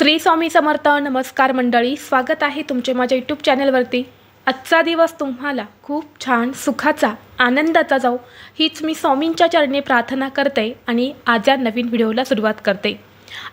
श्री स्वामी समर्थ. नमस्कार मंडळी, स्वागत आहे तुमचे माझ्या यूट्यूब चॅनलवरती. आजचा दिवस तुम्हाला खूप छान सुखाचा आनंदाचा जाऊ हीच मी स्वामींच्या चरणी प्रार्थना करते आणि आज या नवीन व्हिडिओला सुरुवात करते.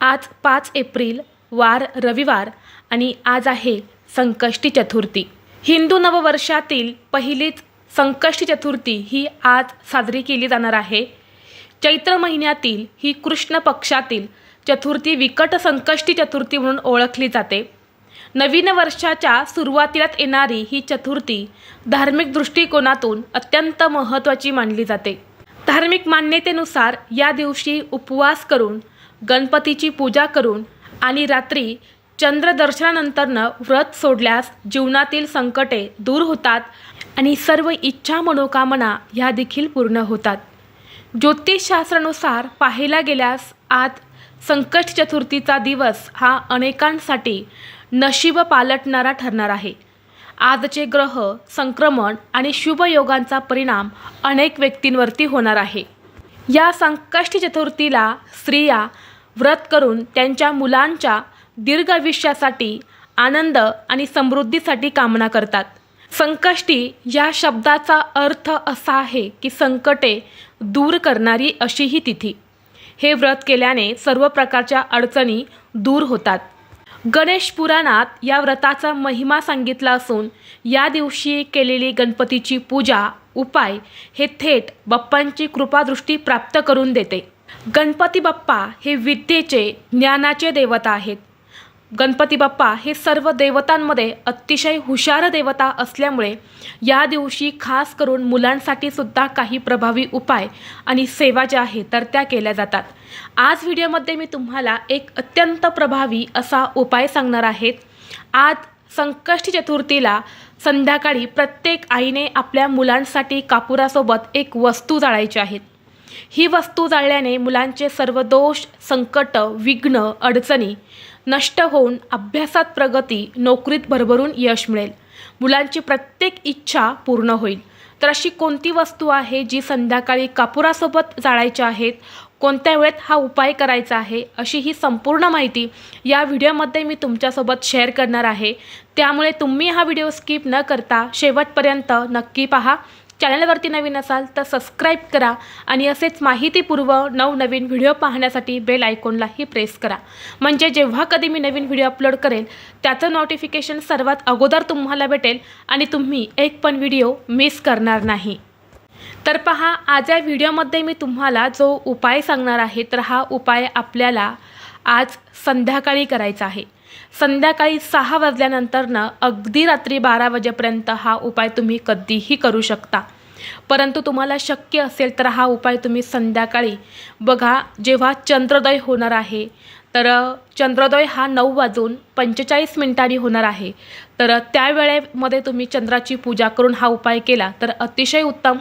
आज 5 एप्रिल वार रविवार आणि आज आहे संकष्टी चतुर्थी. हिंदू नववर्षातील पहिलीच संकष्टी चतुर्थी ही आज साजरी केली जाणार आहे. चैत्र महिन्यातील ही कृष्ण पक्षातील चतुर्थी विकट संकष्टी चतुर्थी म्हणून ओळखली जाते. नवीन वर्षाच्या सुरुवातीलाच येणारी ही चतुर्थी धार्मिक दृष्टिकोनातून अत्यंत महत्त्वाची मानली जाते. धार्मिक मान्यतेनुसार या दिवशी उपवास करून गणपतीची पूजा करून आणि रात्री चंद्रदर्शनानंतरनं व्रत सोडल्यास जीवनातील संकटे दूर होतात आणि सर्व इच्छा मनोकामना ह्या देखील पूर्ण होतात. ज्योतिषशास्त्रानुसार पाहायला गेल्यास आज संकष्टी चतुर्थीचा दिवस हा अनेकांसाठी नशीब पालटणारा ठरणार आहे. आजचे ग्रह संक्रमण आणि शुभयोगांचा परिणाम अनेक व्यक्तींवरती होणार आहे. या संकष्टी चतुर्थीला स्त्रिया व्रत करून त्यांच्या मुलांच्या दीर्घ आयुष्यासाठी आनंद आणि समृद्धीसाठी कामना करतात. संकष्टी या शब्दाचा अर्थ असा आहे की संकटे दूर करणारी अशी ही तिथी. हे व्रत केल्याने सर्व प्रकारच्या अडचणी दूर होतात. गणेश पुराणात या व्रताचा महिमा सांगितला असून या दिवशी केलेली गणपतीची पूजा उपाय हे थेट बाप्पांची कृपादृष्टी प्राप्त करून देते. गणपती बाप्पा हे विद्येचे ज्ञानाचे देवता आहेत. गणपती बाप्पा हे सर्व देवतांमध्ये अतिशय हुशार देवता असल्यामुळे या दिवशी खास करून मुलांसाठी सुद्धा काही प्रभावी उपाय आणि सेवा ज्या आहेत तर त्या केल्या जातात. आज व्हिडिओमध्ये मी तुम्हाला एक अत्यंत प्रभावी असा उपाय सांगणार आहे. आज संकष्टी चतुर्थीला संध्याकाळी प्रत्येक आईने आपल्या मुलांसाठी कापुरासोबत एक वस्तू जाळायची आहे. ही वस्तू जाळल्याने मुलांचे सर्व दोष संकट विघ्न अडचणी नष्ट होऊन अभ्यासात प्रगती नोकरीत भरभरून यश मिळेल. मुलांची प्रत्येक इच्छा पूर्ण होईल. तर अशी कोणती वस्तू आहे जी संध्याकाळी कापुरासोबत जाळायची आहेत, कोणत्या वेळेत हा उपाय करायचा आहे अशी ही संपूर्ण माहिती या व्हिडिओमध्ये मी तुमच्यासोबत शेअर करणार आहे. त्यामुळे तुम्ही हा व्हिडिओ स्किप न करता शेवटपर्यंत नक्की पहा. चॅनलवरती नवीन असाल तर सबस्क्राईब करा आणि असेच माहितीपूर्व नवनवीन व्हिडिओ पाहण्यासाठी बेल आयकॉनलाही प्रेस करा. म्हणजे जेव्हा कधी मी नवीन व्हिडिओ अपलोड करेल त्याचं नोटिफिकेशन सर्वात अगोदर तुम्हाला भेटेल आणि तुम्ही एक पण व्हिडिओ मिस करणार नाही. तर पहा, आज या व्हिडिओमध्ये मी तुम्हाला जो उपाय सांगणार आहे तर हा उपाय आपल्याला आज संध्याकाळी करायचा आहे. संध्याकाळी 6 वाजल्यानंतरनं अगदी रात्री 12 वाजेपर्यंत हा उपाय तुम्ही कधीही करू शकता. परंतु तुम्हाला शक्य असेल तर हा उपाय तुम्ही संध्याकाळी बघा जेव्हा चंद्रोदय होणार आहे. तर चंद्रोदय हा 9:45 होणार आहे. तर त्या वेळेमध्ये तुम्ही चंद्राची पूजा करून हा उपाय केला तर अतिशय उत्तम.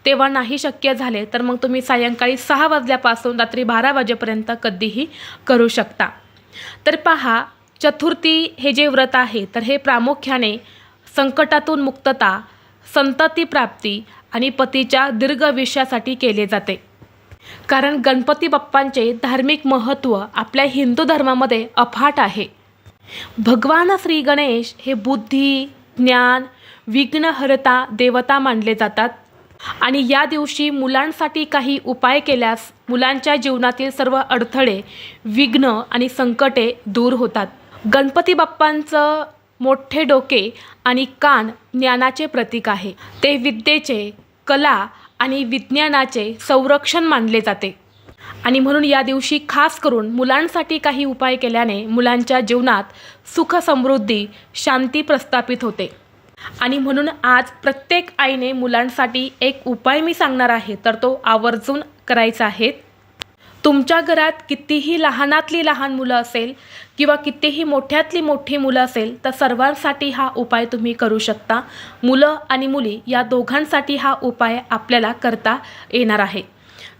तेव्हा नाही शक्य झाले तर मग तुम्ही सायंकाळी 6 वाजल्यापासून रात्री 12 वाजेपर्यंत कधीही करू शकता. तर पहा, चतुर्थी हे जे व्रत आहे तर हे प्रामुख्याने संकटातून मुक्तता संतती प्राप्ती आणि पतीच्या दीर्घ आयुष्यासाठी केले जाते. कारण गणपती बाप्पांचे धार्मिक महत्त्व आपल्या हिंदू धर्मामध्ये अफाट आहे. भगवान श्री गणेश हे बुद्धी ज्ञान विघ्नहर्ता देवता मानले जातात आणि या दिवशी मुलांसाठी काही उपाय केल्यास मुलांच्या जीवनातील सर्व अडथळे विघ्न आणि संकटे दूर होतात. गणपती बाप्पांचं मोठे डोके आणि कान ज्ञानाचे प्रतीक आहे. ते विद्येचे कला आणि विज्ञानाचे संरक्षण मानले जाते आणि म्हणून या दिवशी खास करून मुलांसाठी काही उपाय केल्याने मुलांच्या जीवनात सुख समृद्धी शांती प्रस्थापित होते. आणि म्हणून आज प्रत्येक आईने मुलांसाठी एक उपाय मी सांगणार आहे तर तो आवर्जून करायचा आहे. तुमच्या घरात कितीही लहानातली लहान मुलं असेल किंवा कितीही मोठ्यातली मोठी मुलं असेल तर सर्वांसाठी हा उपाय तुम्ही करू शकता. मुलं आणि मुली या दोघांसाठी हा उपाय आपल्याला करता येणार आहे.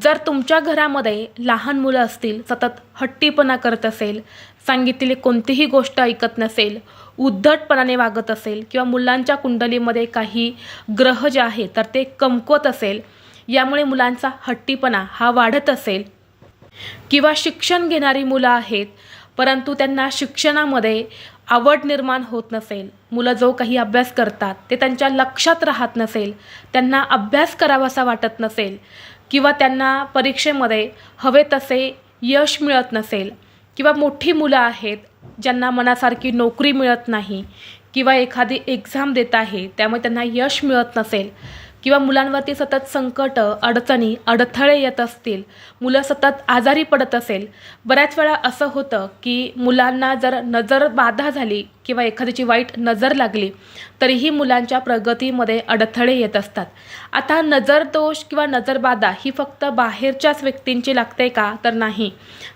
जर तुमच्या घरामध्ये लहान मुलं असतील, सतत हट्टीपणा करत असेल, सांगितलेली कोणतीही गोष्ट ऐकत नसेल, उद्धटपणाने वागत असेल किंवा मुलांच्या कुंडलीमध्ये काही ग्रह जे आहे तर ते कमकुवत असेल, यामुळे मुलांचा हट्टीपणा हा वाढत असेल किंवा शिक्षण घेणारी मुलं आहेत परंतु त्यांना शिक्षणामध्ये आवड निर्माण होत नसेल, मुलं जो काही अभ्यास करतात ते त्यांच्या लक्षात राहत नसेल, त्यांना अभ्यास करावासा वाटत नसेल किंवा त्यांना परीक्षेमध्ये हवे तसे यश मिळत नसेल किंवा मोठी मुलं आहेत ज्यांना मनासारखी नोकरी मिळत नाही किंवा एखादी एक्झाम देत आहे त्यामुळे त्यांना यश मिळत नसेल किंवा मुलांवरती सतत संकट, अडचणी, अडथळे येत असतील, मुलं सतत आजारी पडत असेल, बऱ्याच वेळा असं होतं की मुलांना जर नजर बाधा झाली किंवा एखाद्याची वाईट नजर लागली तरीही मुलांच्या प्रगतीमध्ये अडथळे येत असतात. आता नजर दोष किंवा नजरबाधा ही फक्त बाहेरच्याच व्यक्तींची लागते का? तर नाही.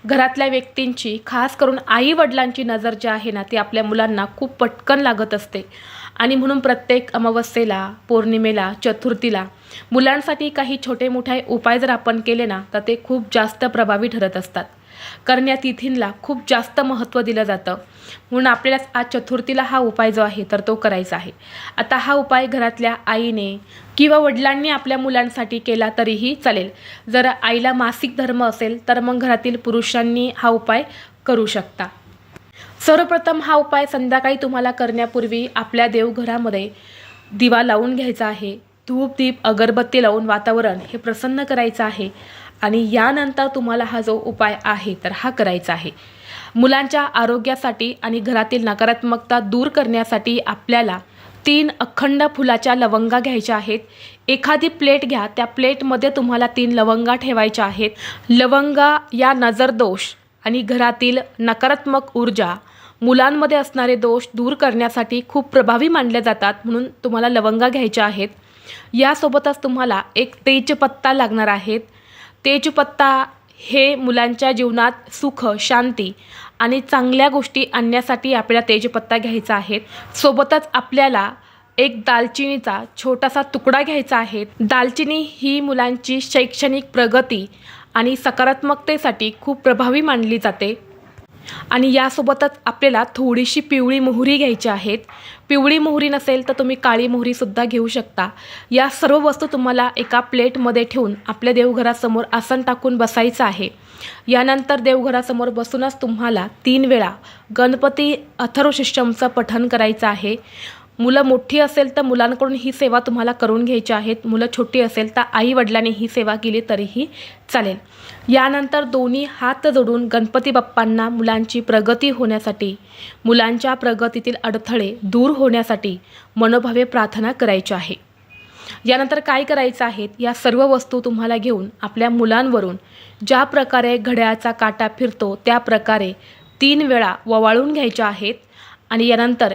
घरातल्या व्यक्तींची, खास करून आई वडिलांची नजर जी आहे ना ती आपल्या मुलांना खूप पटकन लागत असते. आणि म्हणून प्रत्येक अमावस्येला, पौर्णिमेला, चतुर्थीला मुलांसाठी काही छोटे मोठे उपाय जर आपण केले ना तर ते खूप जास्त प्रभावी ठरत असतात. कारण या तिथींना खूप जास्त महत्त्व दिलं जातं. म्हणून आपल्याला आज चतुर्थीला हा उपाय जो आहे तर तो करायचा आहे. आता हा उपाय घरातल्या आईने किंवा वडिलांनी आपल्या मुलांसाठी केला तरीही चालेल. जर आईला मासिक धर्म असेल तर मग घरातील पुरुषांनी हा उपाय करू शकता. सर्वप्रथम हा उपाय संध्याकाळी तुम्हाला करण्यापूर्वी आपल्या देवघरामध्ये दिवा लावून घ्यायचा आहे. धूप, दीप, अगरबत्ती लावून वातावरण हे प्रसन्न करायचं आहे. आणि यानंतर तुम्हाला हा जो उपाय आहे तर हा करायचा आहे. मुलांच्या आरोग्यासाठी आणि घरातील नकारात्मकता दूर करण्यासाठी आपल्याला 3 अखंड फुलाच्या लवंगा घ्यायच्या आहेत. एखादी प्लेट घ्या, त्या प्लेटमध्ये तुम्हाला 3 लवंगा ठेवायच्या आहेत. लवंगा या नजरदोष आणि घरातील नकारात्मक ऊर्जा, मुलांमध्ये असणारे दोष दूर करण्यासाठी खूप प्रभावी मानले जातात. म्हणून तुम्हाला लवंगा घ्यायच्या आहेत. यासोबतच तुम्हाला एक तेजपत्ता लागणार आहेत. तेजपत्ता हे मुलांच्या जीवनात सुख, शांती आणि चांगल्या गोष्टी आणण्यासाठी आपल्याला तेजपत्ता घ्यायचा आहे. सोबतच आपल्याला एक दालचिनीचा छोटासा तुकडा घ्यायचा आहे. दालचिनी ही मुलांची शैक्षणिक प्रगती आणि सकारात्मकतेसाठी खूप प्रभावी मानली जाते. आणि यासोबतच आपल्याला थोडीशी पिवळी मोहरी घ्यायची आहेत. पिवळी मोहरी नसेल तर तुम्ही काळी मोहरीसुद्धा घेऊ शकता. या सर्व वस्तू तुम्हाला एका प्लेटमध्ये ठेवून आपल्या देवघरासमोर आसन टाकून बसायचं आहे. यानंतर देवघरासमोर बसूनच तुम्हाला 3 वेळा गणपती अथर्वशीर्षमचं पठण करायचं आहे. मुलं मोठी असेल तर मुलांकडून ही सेवा तुम्हाला करून घ्यायची आहेत. मुलं छोटी असेल तर आई वडिलांनी ही सेवा केली तरीही चालेल. यानंतर दोन्ही हात जोडून गणपती बाप्पांना मुलांची प्रगती होण्यासाठी, मुलांच्या प्रगतीतील अडथळे दूर होण्यासाठी मनोभावे प्रार्थना करायची आहे. यानंतर काय करायचं आहे, या सर्व वस्तू तुम्हाला घेऊन आपल्या मुलांवरून ज्या प्रकारे घड्याळाचा काटा फिरतो त्या प्रकारे 3 वेळा ववाळून घ्यायच्या आहेत. आणि यानंतर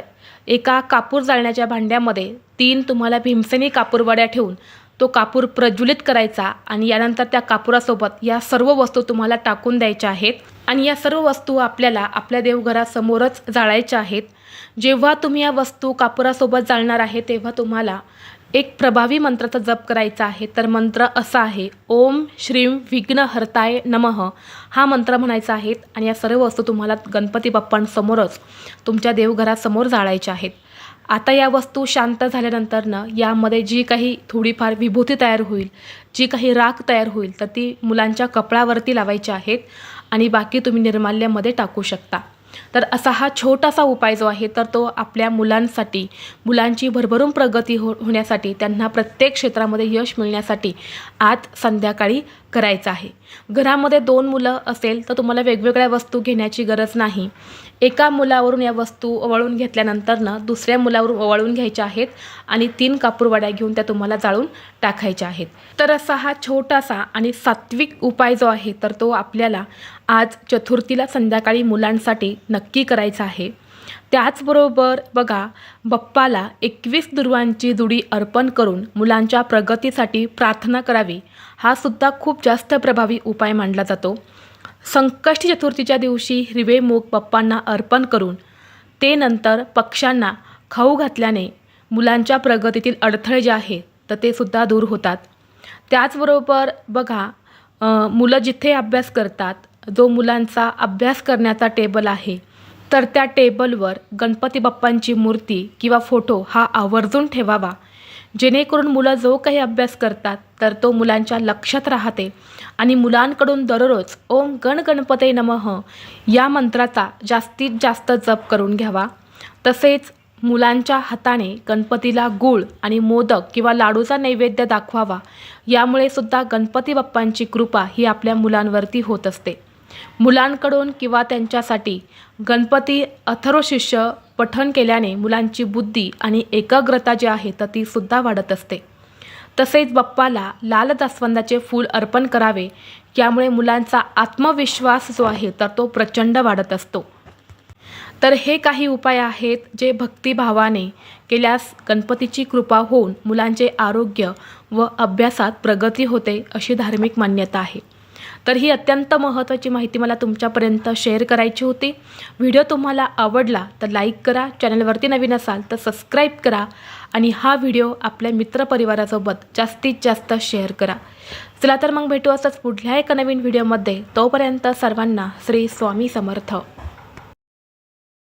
एका कापूर जाळण्याच्या भांड्यामध्ये 3 तुम्हाला भीमसेनी कापूरवड्या ठेवून तो कापूर प्रज्वलित करायचा. आणि यानंतर त्या कापुरासोबत या सर्व वस्तू तुम्हाला टाकून द्यायच्या आहेत. आणि या सर्व वस्तू आपल्याला आपल्या देवघरासमोरच जाळायच्या आहेत. जेव्हा तुम्ही या वस्तू कापुरासोबत जाळणार आहे तेव्हा तुम्हाला एक प्रभावी मंत्राचा जप करायचा आहे. तर मंत्र असा आहे, ओम श्रीम विघ्नहर्ताय नमः हा मंत्र म्हणायचा आहे. आणि या सर्व वस्तू तुम्हाला गणपती बाप्पांसमोरच तुमच्या देवघरासमोर जाळायच्या आहेत. आता या वस्तू शांत झाल्यानंतरनं यामध्ये जी काही थोडीफार विभूती तयार होईल, जी काही राख तयार होईल तर ती मुलांच्या कपडावरती लावायची आहेत. आणि बाकी तुम्ही निर्माल्यामध्ये टाकू शकता. तर असा हा छोटासा उपाय जो आहे तर तो आपल्या मुलांसाठी, मुलांची भरभरून प्रगती होण्यासाठी, त्यांना प्रत्येक क्षेत्रामध्ये यश मिळण्यासाठी आज संध्याकाळी करायचा आहे. घरामध्ये 2 मुलं असेल तर तुम्हाला वेगवेगळ्या वस्तू घेण्याची गरज नाही. एका मुलावरून या वस्तू ओवाळून घेतल्यानंतरनं दुसऱ्या मुलावरून ओवाळून घ्यायच्या आहेत. आणि 3 कापूरवड्या घेऊन त्या तुम्हाला जाळून टाकायच्या आहेत. तर असा हा छोटासा आणि सात्विक उपाय जो आहे तर तो आपल्याला आज चतुर्थीला संध्याकाळी मुलांसाठी नक्की करायचा आहे. त्याचबरोबर बघा, बाप्पाला 21 दुर्वांची जुडी अर्पण करून मुलांच्या प्रगतीसाठी प्रार्थना करावी हा सुद्धा खूप जास्त प्रभावी उपाय मानला जातो. संकष्टी चतुर्थीच्या दिवशी हिरवे मूग बाप्पांना अर्पण करून ते नंतर पक्ष्यांना खाऊ घातल्याने मुलांच्या प्रगतीतील अडथळे जे आहेत तर ते सुद्धा दूर होतात. त्याचबरोबर बघा, मुलं जिथे अभ्यास करतात, जो मुलांचा अभ्यास करण्याचा टेबल आहे तर त्या टेबलवर गणपती बाप्पांची मूर्ती किंवा फोटो हा आवर्जून ठेवावा. जेणेकरून मुलं जो काही अभ्यास करतात तर तो मुलांच्या लक्षात राहते आणि मुलांकडून दररोज ओम गण गणपते नमः या मंत्राचा जास्तीत जास्त जप करून घ्यावा। तसेच मुलांच्या हाताने गणपतीला गूळ आणि मोदक किंवा लाडूचा नैवेद्य दाखवावा। यामुळे सुद्धा गणपती बाप्पांची कृपा ही आपल्या मुलांवरती होत असते। मुलांकडून किंवा त्यांच्यासाठी गणपती अथर्वशीर्ष पठण केल्याने मुलांची बुद्धी आणि एकाग्रता जी आहे तर ती सुद्धा वाढत असते। तसेच बाप्पाला लाल जास्वंदाचे फूल अर्पण करावे, यामुळे मुलांचा आत्मविश्वास जो आहे तर तो प्रचंड वाढत असतो। तर हे काही उपाय आहेत जे भक्तिभावाने केल्यास गणपतीची कृपा होऊन मुलांचे आरोग्य व अभ्यासात प्रगती होते अशी धार्मिक मान्यता आहे। तर ही अत्यंत महत्त्वाची माहिती मला तुमच्यापर्यंत शेअर करायची होती। व्हिडिओ तुम्हाला आवडला तर लाईक करा, चॅनलवरती नवीन असाल तर सबस्क्राईब करा आणि हा व्हिडिओ आपल्या मित्रपरिवारासोबत जास्तीत जास्त शेअर करा। चला तर मग भेटू असंच पुढल्या एका नवीन व्हिडिओमध्ये। तोपर्यंत सर्वांना श्री स्वामी समर्थ।